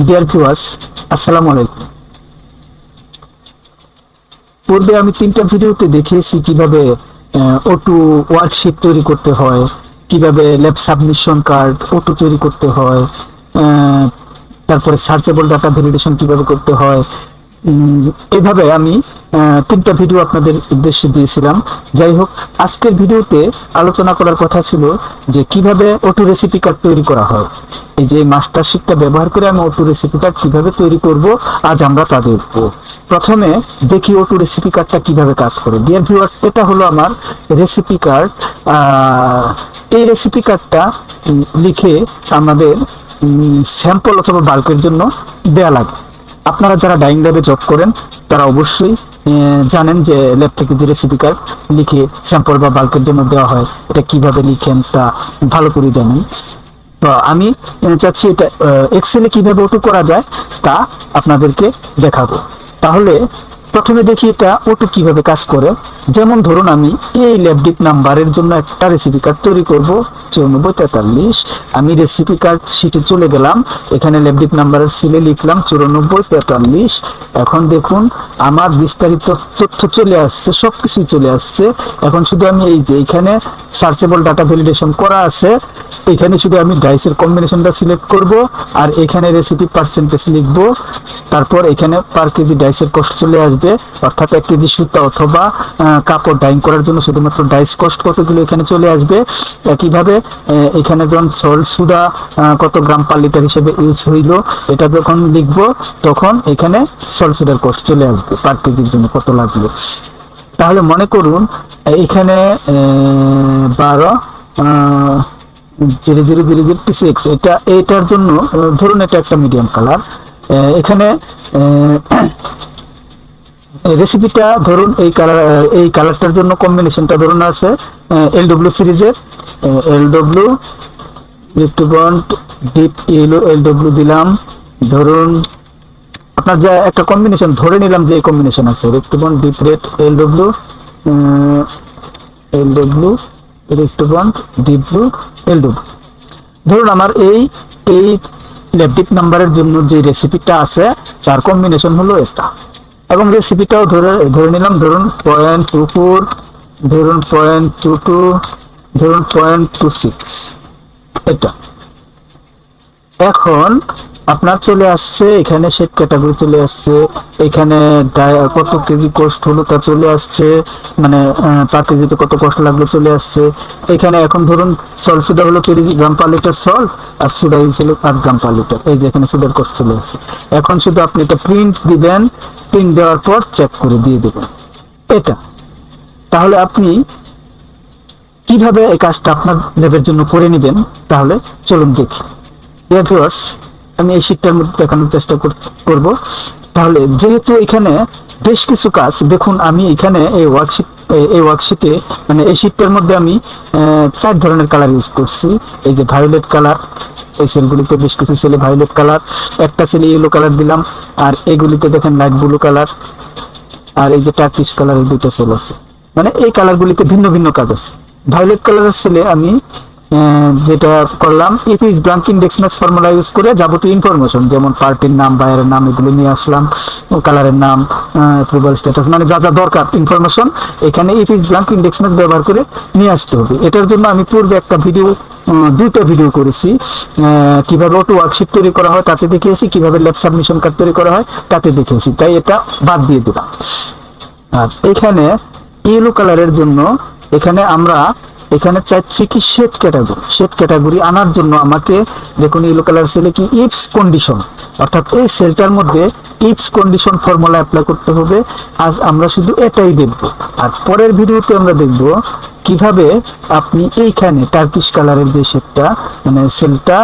Dear viewers, আসসালামু আলাইকুম। পূর্বে আমি 3টা ভিডিওতে দেখিয়েছি কিভাবে O2 ওয়ার্কশিট তৈরি করতে হয়, কিভাবে ল্যাব সাবমিশন কার্ড O2 তৈরি করতে হয়, আহ, তারপরে সার্চেবল ডাটা ভ্যালিডেশন কিভাবে করতে হয়। এইভাবে আমি 3টা ভিডিও আপনাদের উদ্দেশ্যে দিয়েছিলাম। যাই হোক, আজকের ভিডিওতে আলোচনা করার কথা ছিল যে কিভাবে O2 রেসিপি কার্ড তৈরি করা হয়। এই যে মাস্টার শিটটা ব্যবহার করে আমি O2 রেসিপি কার্ড কিভাবে তৈরি করব, আজ আমরা তা দেখব। প্রথমে দেখি O2 রেসিপি কার্ডটা কিভাবে কাজ করে। ডিয়ার ভিউয়ার্স, এটা হলো আমার রেসিপি কার্ড। এই রেসিপি কার্ডটা লিখে আমাদের স্যাম্পল অথবা বাল্কের জন্য দেয়া লাগে। আপনারা যারা ডাইং ল্যাবে জব করেন তারা অবশ্যই জানেন যে ল্যাব থেকে যে রেসিপি কার্ড লিখে স্যাম্পল বা বাল্কের জন্য দেওয়া হয়, এটা কিভাবে লিখেন তা ভালো করে জানেন। তো আমি চাচ্ছি এটা এক্সেলে কিভাবে O2 করা যায় তা আপনাদেরকে দেখাবো। তাহলে প্রথমে দেখি এটা O2 কিভাবে কাজ করে। যেমন ধরুন, আমি এই ল্যাবডিপ নাম্বারের জন্য একটা রেসিপি কার্ড তৈরি করব 9443। আমি রেসিপি কার্ড শিটে চলে গেলাম, এখানে ল্যাবডিপ নাম্বারের সিলে লিখলাম 9443। এখন দেখুন আমার বিস্তারিত তথ্য চলে আসছে, সবকিছু চলে আসছে। এখন শুধু আমি এই যে এখানে সার্চেবল ডাটা ভ্যালিডেশন করা আছে, এখানে শুধু আমি ডাইসের কম্বিনেশনটা সিলেক্ট করব আর এখানে রেসিপি পার্সেন্টেজ লিখব। তারপর এখানে পার কেজি ডাইসের কস্ট চলে আসবে, অর্থাৎ 1 কেজি সুতা অথবা কাপড় ডাইং করার জন্য শুধুমাত্র ডাইস কস্ট কতগুলো এখানে চলে আসবে। একইভাবে এখানে যখন সল্ট সুদা কত গ্রাম পার লিটার হিসেবে ইউজ হইল এটা যখন লিখব, তখন এখানে সল্ট সুদার কস্ট চলে আসবে পার কেজির জন্য কত লাগলো। তাহলে মনে করুন এখানে 12 00006, এটার জন্য ধরুন এটা একটা মিডিয়াম কালার। এখানে রেসিপিটা ধরুন এই কালারটার জন্য কম্বিনেশনটা ধরুন আছে LW সিরিজের LW রিক্টবন্ড ডিপ ইয়েলো LW দিলাম। ধরুন আপনার যা একটা কম্বিনেশন ধরে নিলাম যে এই কম্বিনেশন আছে রিক্টবন্ড ডিপ রেড LW রিক্টবন্ড ডিপ ব্লু LW। ধরুন আমার এই ল্যাবডিপ নাম্বারের জন্য যে রেসিপিটা আছে তার কম্বিনেশন হলো এটা, এবং রেসিপিটাও ধরে নিলাম ধরুন 0.24, ধরুন 0.22, ধরুন 0.26 এটা। এখন আপনার চলে আসছে এখানে শেড ক্যাটাগরি চলে আসছে, এখানে কত কেজি কস্ট হলো তা চলে আসছে, মানে পার কেজিতে কত কষ্ট লাগলো চলে আসছে। এখানে এখন ধরুন সল্ট সুডা হলো 30 গ্রাম পার লিটার সল্ট, আর সুডা হয়েছিল 8 গ্রাম পার লিটার। এই যে এখানে সুডার কস্ট চলে আসছে। এখন শুধু আপনি এটা প্রিন্ট দিবেন, প্রিন্ট দেওয়ার পর চেক করে দিয়ে দেবেন এটা। তাহলে আপনি কিভাবে এই কাজটা আপনার ল্যাবের জন্য করে নেবেন, তাহলে চলুন দেখি। ডিয়ার ভিউয়ার্স, আমি এই শীটটার মধ্যে দেখানোর চেষ্টা করব। তাহলে যেহেতু এখানে বেশ কিছু কাজ দেখুন, আমি এখানে এই ওয়ার্কশিটে মানে এই শীটটার মধ্যে আমি 4 ধরনের কালার ইউজ করছি। এই যে ভায়োলেট কালার, এই সেলগুলিতে বেশ কিছু সেলে ভায়োলেট কালার, একটা সেলে ইয়েলো কালার দিলাম, আর এগুলিতে দেখেন লাইট ব্লু কালার, আর এই যে টার্কিশ কালার, এই 2টা সেল আছে। মানে এই কালারগুলিতে ভিন্ন ভিন্ন কাজ আছে। ভায়োলেট কালারের সেলে আমি যেটা করলাম ইপিস blank index match formula use করে যাবতীয় ইনফরমেশন যেমন পার্টির নাম, বায়ারের নাম, এগুলো নিয়ে আসলাম, কালারের নাম, অ্যাপ্রুভাল স্ট্যাটাস, মানে যা যা দরকার ইনফরমেশন এখানে ইপিস ব্ল্যাঙ্ক ইন্ডেক্স ম্যাচ ব্যবহার করে নিয়ে আসতে হবে। এটার জন্য আমি পূর্বে একটা দুইটা ভিডিও করেছি, কিভাবে O2 ওয়ার্কশিট তৈরি করা হয় তাতে দেখিয়েছি, কিভাবে ল্যাব সাবমিশন কার্ড তৈরি করা হয় তাতে দেখিয়েছি, তাই এটা বাদ দিয়ে দিলাম। আর এখানে ইয়েলো কালারের জন্য এখানে চাচ্ছি কি শেড ক্যাটাগরি আনার জন্য আমাকে দেখুন ইয়েলো কালার সেলে কি ইফস কন্ডিশন, অর্থাৎ এই সেলটার মধ্যে ইফস কন্ডিশন ফর্মুলা অ্যাপ্লাই করতে হবে। আজ আমরা শুধু এটাই দেখব, আর পরের ভিডিওতে আমরা দেখব কিভাবে আপনি এইখানে টার্কিশ কালারের যে শেডটা মানে সেলটা,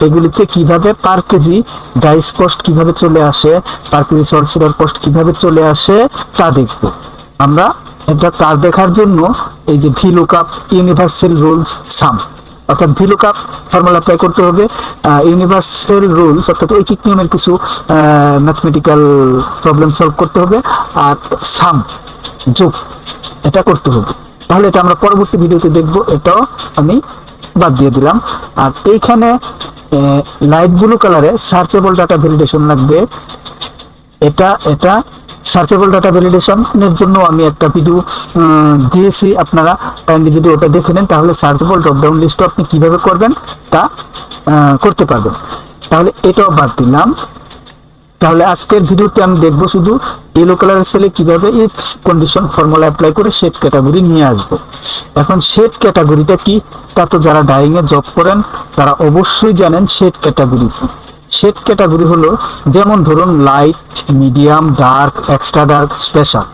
এগুলিতে কিভাবে পার কেজি ডাইস কস্ট কিভাবে চলে আসে, পার কেজি সল্ট সুডার কস্ট কিভাবে চলে আসে তা দেখব আমরা। এটা তার দেখার জন্য এই যে VLOOKUP ইউনিভার্সাল রুলস সাম, অর্থাৎ VLOOKUP ফর্মুলা অ্যাপ্লাই করতে হবে, ইউনিভার্সাল রুলস অর্থাৎ ঐকিক নিয়মের কিছু ম্যাথমেটিক্যাল প্রবলেম সলভ করতে হবে, আর সাম যোগ এটা করতে হবে। তাহলে এটা আমরা পরবর্তী ভিডিওতে দেখব। এটাও আমি বাদ দিয়ে দিলাম। আর এইখানে লাইট ব্লু কালারে সার্চেবল ডাটা ভ্যালিডেশন লাগবে। এটা সার্চেবল ডাটা ভ্যালিডেশনের জন্য আমি একটা ভিডিও দিয়েছি, আপনারা কাইন্ডলি যদি ওটা দেখে নেন তাহলে সার্চেবল ড্রপডাউন লিস্ট আপনি কিভাবে করবেন তা করতে পারবেন। তাহলে এটাও বাদ দিলাম। তাহলে আজকের ভিডিওতে আমি দেখবো শুধু ইয়েলো কালারের সেলে কিভাবে ইফ কন্ডিশন ফর্মুলা অ্যাপ্লাই করে শেড ক্যাটাগরি নিয়ে আসবো। এখন শেড ক্যাটাগরিটা কি তা তো যারা ডাইং এ জব করেন তারা অবশ্যই জানেন শেড ক্যাটাগরি কি। শেড ক্যাটাগরি হলো যেমন ধরুন light, medium, dark, extra dark, special.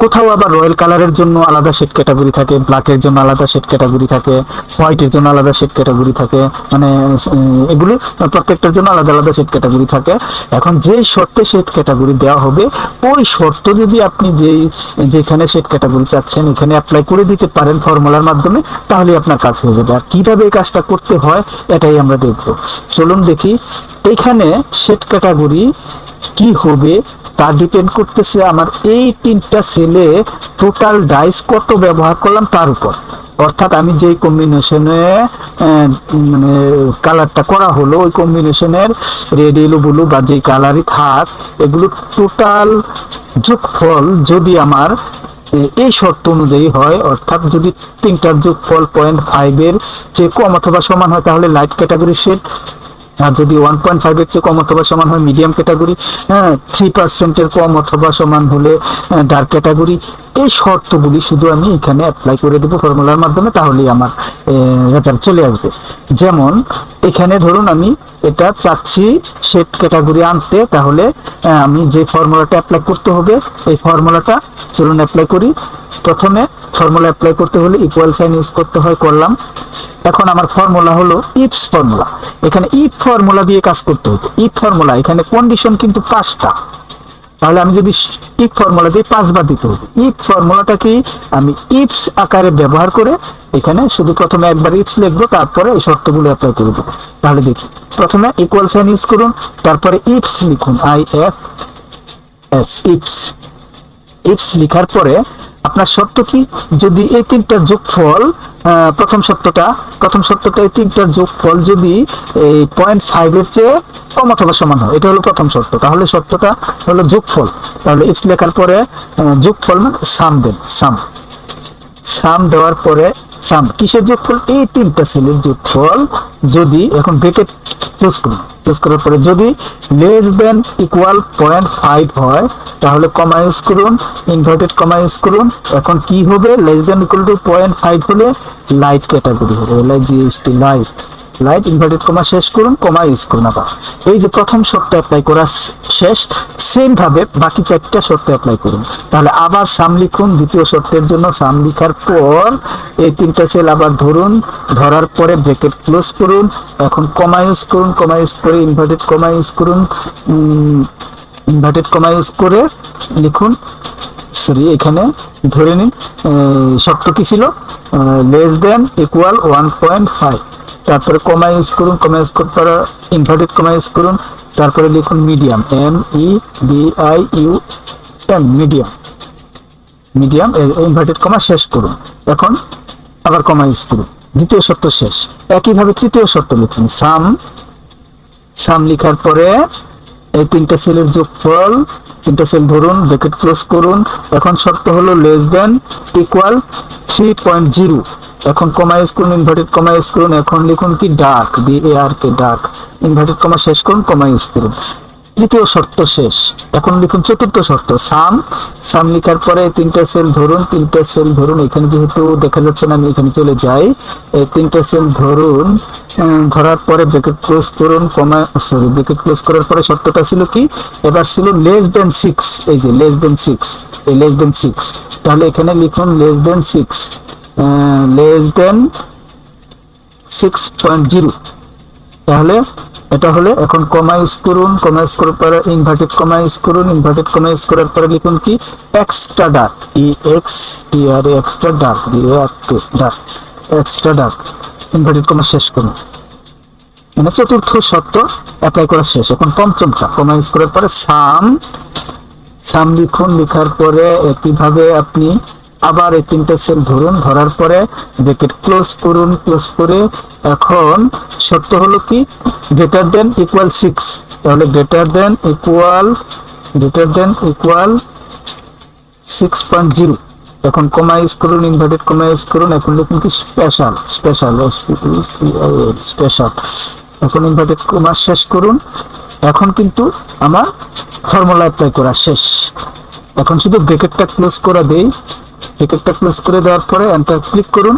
কোথাও আবার রয়্যাল কালারের জন্য আলাদা শেড ক্যাটাগরি থাকে, ব্ল্যাকের জন্য আলাদা শেড ক্যাটাগরি থাকে, হোয়াইটের জন্য আলাদা শেড ক্যাটাগরি থাকে, মানে এগুলো প্রত্যেকটার জন্য আলাদা আলাদা শেড ক্যাটাগরি থাকে। এখন যেই শর্তে শেড ক্যাটাগরি দেওয়া হবে ওই শর্ত যদি আপনি যেখানে শেড ক্যাটাগরি চাচ্ছেন এখানে অ্যাপ্লাই করে দিতে পারেন ফর্মুলার মাধ্যমে, তাহলে আপনার কাজ হয়ে যাবে। আর কিভাবে এই কাজটা করতে হয় এটাই আমরা দেখবো। চলুন দেখি। এখানে শেড ক্যাটাগরি কি হবে তা ডিপেন্ড করতেছে আমার এই 3টা সেলে টোটাল ডাইস কত ব্যবহার করলাম তার উপর। অর্থাৎ আমি যেই কম্বিনেশনে মানে কালারটা করা হলো ওই কম্বিনেশনের রেড, ইয়েলো, ব্লু বা যেই কালারই থাক এগুলো টোটাল যোগফল যদি আমার এই শর্ত অনুযায়ী হয়, অর্থাৎ যদি 3টার যোগফল 0.5 এর চেয়ে কম অথবা সমান হয় তাহলে লাইট ক্যাটাগরি শেড, আর যদি 1.5 এর চেয়ে কম অথবা সমান হয় মিডিয়াম ক্যাটাগরি, 3% এর কম অথবা সমান হলে ডার্ক ক্যাটাগরি। এই শর্তগুলি শুধু আমি এখানে অ্যাপ্লাই করে দেবো ফর্মুলার মাধ্যমে, তাহলেই আমার রেজাল্ট চলে আসবে। যেমন এখানে ধরুন আমি এটা চাচ্ছি শেড ক্যাটাগরি আনতে, তাহলে আমি যে ফর্মুলাটা অ্যাপ্লাই করতে হবে এই ফর্মুলাটা চলুন অ্যাপ্লাই করি। প্রথমে ফর্মুলা অ্যাপ্লাই করতে হলে ইকুয়াল সাইন ইউজ করতে হয়, করলাম। এখন আমার ফর্মুলা হলো ইফস ফর্মুলা। এখানে ইফ ফর্মুলা দিয়ে কাজ করতে হবে। ইফ ফর্মুলা এখানে কন্ডিশন কিন্তু 5টা, তাহলে আমি যদি ইফ ফর্মুলা দিয়ে 5 বার দিতে হবে। ইফ ফর্মুলাটা কি আমি ইফস আকারে ব্যবহার করে এখানে শুধু প্রথমে একবার ইফস লিখবো, তারপরে এই শর্তগুলো অ্যাপ্লাই করে দেবো। তাহলে দেখি, প্রথমে ইকুয়াল সাইন ইউজ করুন, তারপরে ইফস লিখুন, IFS ইফস। ইফস লিখার পরে আপনার শর্ত কি, যদি এই 3টার যোগফল প্রথম শর্তটা এই 3টার যোগফল যদি এই 0.5 এর চেয়ে কম অথবা সমান হয়, এটা হলো প্রথম শর্ত। তাহলে শর্তটা হলো যোগফল। তাহলে ইফস লেখার পরে যোগফল মানে সাম দেন, সাম দেওয়ার পরে সাম কিসের যোগফল, এই 3টা সেলের যোগফল যদি, এখন ব্র্যাকেট ক্লোজ করুন, ক্লোজ করার পরে যদি লেস দেন ইকুয়াল 0.5 হয় তাহলে কমা ইউজ করুন, ইনভার্টেড কমা ইউজ করুন। এখন কি হবে, লেস দেন ইকুয়াল টু 0.5 হলে লাইট ক্যাটাগরি হবে, LIGHT লাইট, ইনভার্টেড কমা শেষ করুন, কমা ইউজ করুন। আবার এই যে প্রথম শর্ত অ্যাপ্লাই করা শেষ, সেম ভাবে বাকি 4টা শর্ত অ্যাপ্লাই করুন। তাহলে আবার সাম লিখুন, দ্বিতীয় শর্তের জন্য সাম লিখার পর এই 3টা সেল আবার ধরুন, ধরার পরে ব্র্যাকেট ক্লোজ করুন। এখন কমা ইউজ করুন, কমা ইউজ করে ইনভার্টেড কমা ইউজ করুন, ইনভার্টেড কমা ইউজ করে লিখুন, সরি এখানে ধরে নিন শর্ত কি ছিল, লেস দেন ইকুয়াল 1.5, তারপরে কমা ইউজ করুন, কমা ইউজ করার পর ইনভার্টেড কমা ইউজ করুন, তারপরে লিখুন medium, MEDIUM medium, inverted comma শেষ করুন। এখন আবার কমা ইউজ করুন, দ্বিতীয় শর্ত শেষ। একইভাবে তৃতীয় শর্ত লিখুন, সাম লিখার পরে এই 3টা সেলের যোগফল, 3টা সেল ধরুন, ব্র্যাকেট ক্লোজ করুন। এখন শর্ত হলো লেস দেন ইকুয়াল 3.0, এখন কমা ইউজ করুন, ইনভার্টেড কমা ইউজ করুন। এখন লিখুন কি dark, DARK dark, inverted comma শেষ করুন, কমা ইউজ করুন। তৃতীয় শর্ত শেষ। এখন লিখুন চতুর্থ শর্ত, সাম লিখার পরে 3টা সেল ধরুন, 3টা সেল ধরুন। এখানে যেহেতু দেখা যাচ্ছে না আমি এখানে চলে যাই, এই 3টা সেল ধরুন, ধরার পরে ব্র্যাকেট ক্লোজ করুন, কমা সরি ব্র্যাকেট ক্লোজ করার পরে শর্তটা ছিল কি, এবার ছিল লেস দেন 6, এই যে লেস দেন 6, এই লেস দেন 6। তাহলে এখানে লিখুন লেস দেন 6.0, তাহলে এটা হলে এখন কমা ইউজ করুন, কমা ইউজ করার পরে ইনভার্টেড কমা ইউজ করুন, ইনভার্টেড কমা ইউজ করার পরে লিখুন কি extra dark, EXTRA extra dark, extra dark, inverted comma শেষ করুন। মানে চতুর্থ শর্ত অ্যাপ্লাই করা শেষ। এখন পঞ্চমটা, কমা ইউজ করার পরে সাম লিখুন, লিখার পরে একইভাবে আপনি আবার এই 3টা সেল ধরুন, ধরার পরে ব্র্যাকেট ক্লোজ করুন, ক্লোজ করে এখন শর্ত হলো কি গ্রেটার দেন ইকুয়াল 6, তাহলে গ্রেটার দেন ইকুয়াল 6.0। এখন কমা ইউজ করুন, ইনভার্টেড কমা ইউজ করুন, এখন লিখুন কি স্পেশাল, এখন ইনভার্টেড কমা শেষ করুন। এখন কিন্তু আমার ফর্মুলা অ্যাপ্লাই করা শেষ। এখন শুধু ব্র্যাকেটটা ক্লোজ করে দেই, ব্র্যাকেটটা ক্লোজ করে দেওয়ার পরে এন্টার ক্লিক করুন,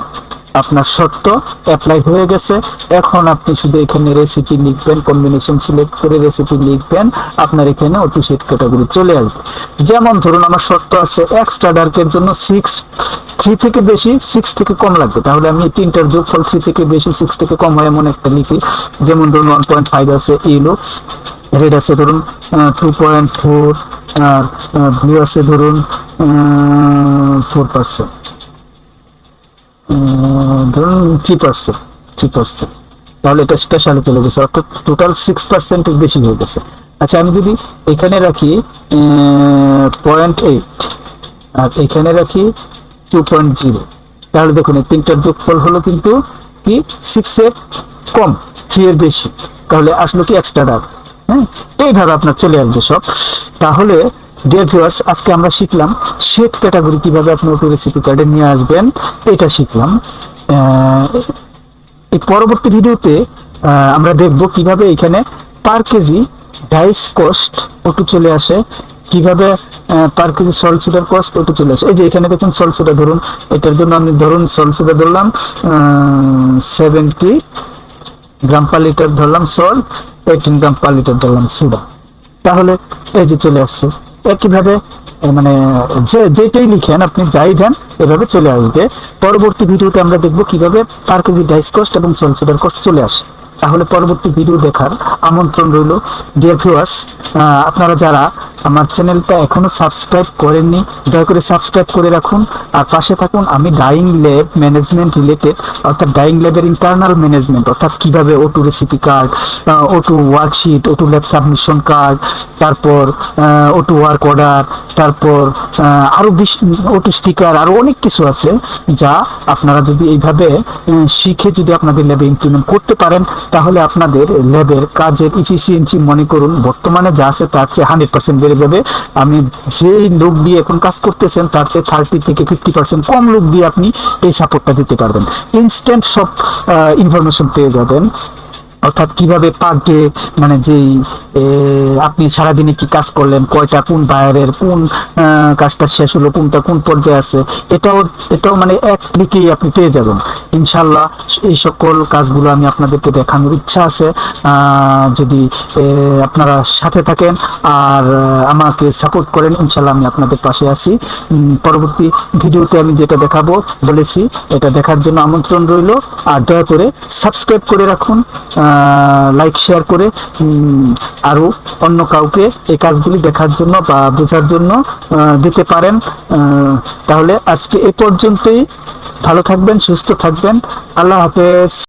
আপনার শর্ত অ্যাপ্লাই হয়ে গেছে। এখন আপনি শুধু এখানে রেসিপি লিখবেন, কম্বিনেশন সিলেক্ট করে রেসিপি লিখবেন, আপনার এখানে অটো সেট ক্যাটাগরি চলে আসবে। যেমন ধরুন আমার শর্ত আছে এক্সট্রা ডার্কের জন্য 3 থেকে বেশি 6 থেকে কম লাগবে, তাহলে আমি 3টার যোগফল 3 থেকে বেশি 6 থেকে কম হয় এমন একটা লিখি। যেমন ধরুন 1.5 আছে ইয়েলো, রেড আছে ধরুন 2.4, আর ব্লু আছে ধরুন 4%, ধরুন 3%, তাহলে এটা স্পেশালে চলে গেছে, অর্থাৎ টোটাল 6% বেশি হয়ে গেছে। আচ্ছা আমি যদি এখানে রাখি 0.8 আর এখানে রাখি 2.0, তাহলে দেখুন এই 3টার যোগফল হলো কিন্তু কি 6 এর কম 3 এর বেশি, তাহলে আসলো কি এক্সট্রা ডার্ক। হ্যাঁ, এইভাবে আপনার চলে আসবে সব। তাহলে ডিয়ার ভিউয়ার্স, আজকে আমরা শিখলাম শেড ক্যাটাগরি কিভাবে আপনি অটো রেসিপি কার্ডে নিয়ে আসবেন, এটা শিখলাম। এই পরবর্তী ভিডিওতে আমরা দেখব কিভাবে এখানে পার কেজি ডাইস কস্ট অটো চলে আসে, কিভাবে পার কেজি সল্ট সুটার কস্ট অটো চলে আসে। এই যে এখানে দেখুন সল্ট সুটার ধরুন, এটার জন্য আমি ধরুন সল্ট সুটার ধরলাম 70 গ্রাম পার লিটার ধরলাম সল্ট, 18 গ্রাম পার লিটার ধরলাম সুডা, তাহলে এই যে চলে আসছে। একইভাবে মানে যেটাই লিখেন আপনি যাই দেন এভাবে চলে আসবে। পরবর্তী ভিডিওতে আমরা দেখব কিভাবে পার কেজি ডাইস কস্ট এবং সল্ট সুটার কস্ট চলে আসে। তাহলে পরবর্তী ভিডিও দেখার আমন্ত্রণ রইল। ডিয়ার ভিউয়ার্স, আপনারা যারা আমার চ্যানেলটা এখনো সাবস্ক্রাইব করেননি দয়া করে সাবস্ক্রাইব করে রাখুন আর পাশে থাকুন। আমি ডাইং ল্যাব ম্যানেজমেন্ট রিলেটেড, অর্থাৎ ডাইং ল্যাবের ইন্টারনাল ম্যানেজমেন্ট, অর্থাৎ কিভাবে auto recipe card, auto worksheet, auto lab submission card, তারপর অটো ওয়ার্ক অর্ডার, তারপর আরো অটো স্টিকার, আরো অনেক কিছু আছে যা আপনারা যদি এইভাবে শিখে যদি আপনাদের ল্যাবে ইমপ্লিমেন্ট করতে পারেন তাহলে আপনাদের ল্যাবের কাজের ইফিসিয়েন্সি মনে করুন বর্তমানে যা আছে তার চেয়ে 100% বেড়ে যাবে। আমি যেই লোক দিয়ে এখন কাজ করতেছেন তার চেয়ে 30 থেকে 50% কম লোক দিয়ে আপনি এই সাপোর্টটা দিতে পারবেন। ইনস্ট্যান্ট সব ইনফরমেশন পেয়ে যাবেন, অর্থাৎ কিভাবে পার ডে মানে যেই আপনি সারাদিনে কি কাজ করলেন, কয়টা কোন বায়ারের কোন কাজটা শেষ হলো, কোনটা কোন পর্যায়ে আছে, এটাও মানে এক ক্লিকেই আপনি পেয়ে যাবেন ইনশাল্লাহ। এই সকল কাজগুলো আমি আপনাদেরকে দেখানোর ইচ্ছা আছে, যদি আপনারা সাথে থাকেন আর আমাকে সাপোর্ট করেন ইনশাল্লাহ আমি আপনাদের পাশে আছি। পরবর্তী ভিডিওতে আমি যেটা দেখাবো বলেছি এটা দেখার জন্য আমন্ত্রণ রইল, আর দয়া করে সাবস্ক্রাইব করে রাখুন, লাইক শেয়ার করে আরো অন্য কাউকে এই কাজগুলি দেখার জন্য বা বোঝার জন্য দিতে পারেন। তাহলে আজকে এ পর্যন্তই, ভালো থাকবেন, সুস্থ থাকবেন, আল্লাহ হাফেজ।